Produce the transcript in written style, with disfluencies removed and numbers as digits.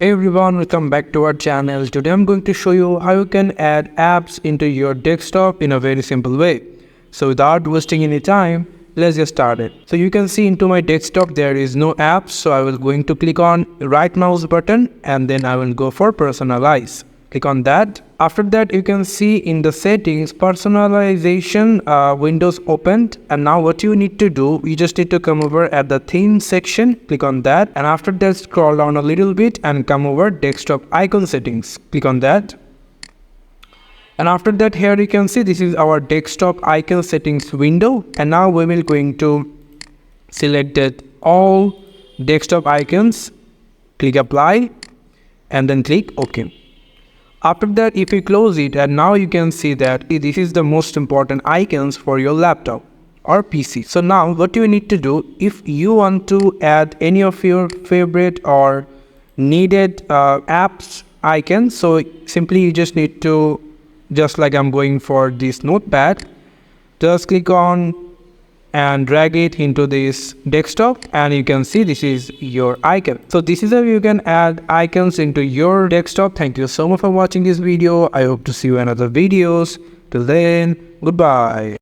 Hey everyone, welcome back to our channel. Today I'm going to show you how you can add apps into your desktop in a very simple way. So without wasting any time, let's get started. So you can see into my desktop there is no apps, so I will going to click on right mouse button and then I will go for personalize. Click on that. After that, you can see in the settings personalization windows opened, and now what you need to do, you just need to come over at the theme section, click on that, and after that scroll down a little bit and come over desktop icon settings, click on that. And after that, here you can see this is our desktop icon settings window, and now we will going to select that all desktop icons, click apply and then click OK. After that, if you close it, and now you can see that this is the most important icons for your laptop or PC. So now what you need to do, if you want to add any of your favorite or needed apps icons, so simply you just need to, just like I'm going for this notepad, just click on and drag it into this desktop, and you can see this is your icon. So this is how you can add icons into your desktop. Thank you so much for watching this video. I hope to see you in other videos. Till then, goodbye.